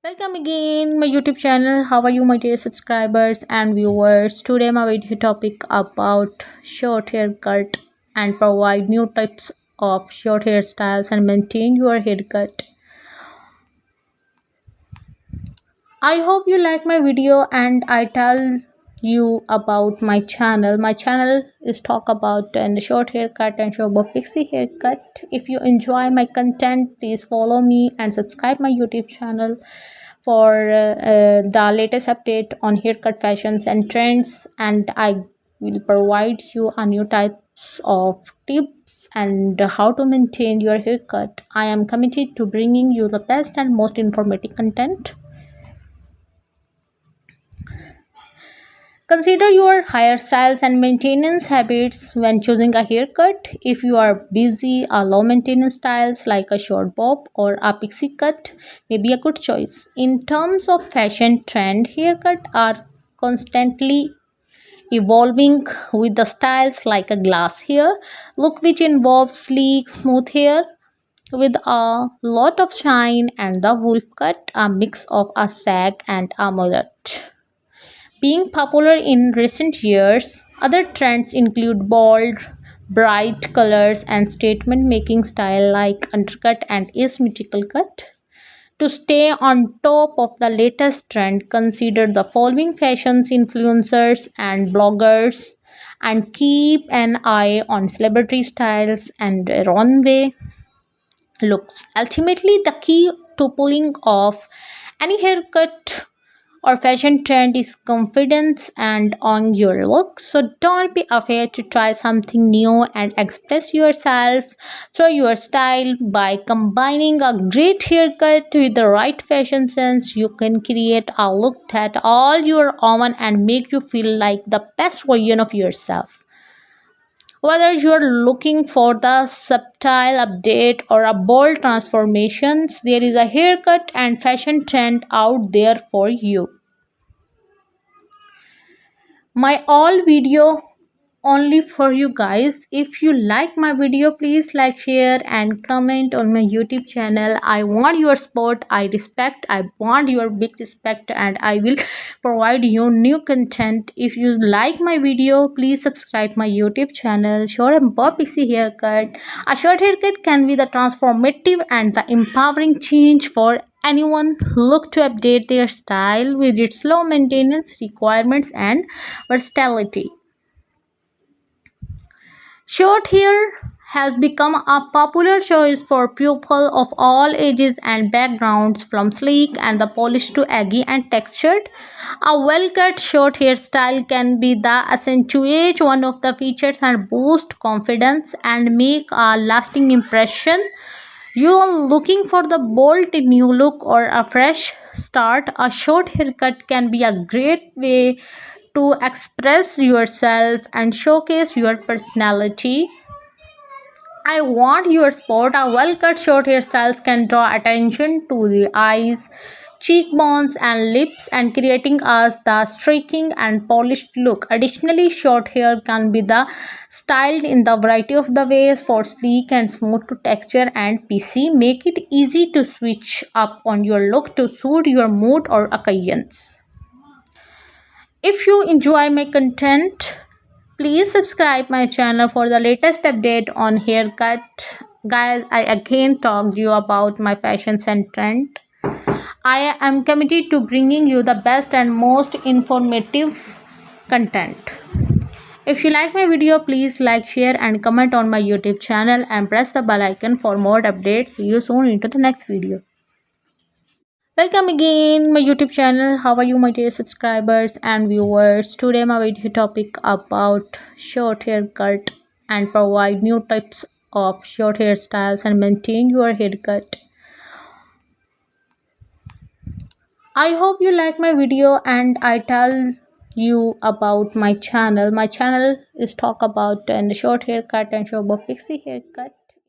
Welcome again my YouTube channel. How are you my dear subscribers and viewers? Today my video topic about short haircut and provide new types of short hairstyles and maintain your haircut. I hope you like my video and I tell you about my channel. My channel is talk about and short haircut and show about Pixie haircut. If you enjoy my content, please follow me and subscribe my YouTube channel for the latest update on haircut fashions and trends, and I will provide you a new types of tips and how to maintain your haircut. I am committed to bringing you the best and most informative content. Consider your hairstyles and maintenance habits when choosing a haircut. If you are busy, a low maintenance styles like a short bob or a pixie cut may be a good choice. In terms of fashion trend, haircut are constantly evolving with the styles like a glass hair look, which involves sleek, smooth hair with a lot of shine, and the wolf cut, a mix of a sag and a mullet being popular in recent years. Other trends include bold, bright colors and statement making style like undercut and asymmetrical cut. To stay on top of the latest trend, consider the following fashions influencers and bloggers and keep an eye on celebrity styles and runway looks. Ultimately, the key to pulling off any haircut or fashion trend is confidence and on your look. So don't be afraid to try something new and express yourself through your style. By combining a great haircut with the right fashion sense, you can create a look that all your own and make you feel like the best version of yourself. Whether you're looking for the subtle update or a bold transformations, there is a haircut and fashion trend out there for you. My all video only for you guys. If you like my video, please like, share and comment on my YouTube channel. I want your support. I want your big respect, and I will provide you new content. If you like my video, please subscribe my YouTube channel. Sure, I'm Bob Pixie haircut. A short haircut can be the transformative and the empowering change for anyone who look to update their style with its low maintenance requirements and versatility. Short hair has become a popular choice for people of all ages and backgrounds, from sleek and the polished to aggy and textured. A well-cut short hairstyle can be the accentuate one of the features and boost confidence and make a lasting impression. You are looking for the bold new look or a fresh start, a short haircut can be a great way to express yourself and showcase your personality. I want your sport. A well cut short hairstyles can draw attention to the eyes, cheekbones, and lips, and creating us the striking and polished look. Additionally, short hair can be the styled in the variety of the ways for sleek and smooth to texture and PC. Make it easy to switch up on your look to suit your mood or occasions. If you enjoy my content, please subscribe my channel for the latest update on haircut. Guys, I again talked you about my fashions and trend. I am committed to bringing you the best and most informative content. If you like my video, please like, share and comment on my YouTube channel and press the bell icon for more updates. See you soon into the next video. Welcome again my YouTube channel. How are you my dear subscribers and viewers? Today my video topic about short haircut and provide new types of short hairstyles and maintain your haircut. I hope you like my video and I tell you about my channel. My channel is talk about and short haircut and show about pixie haircut.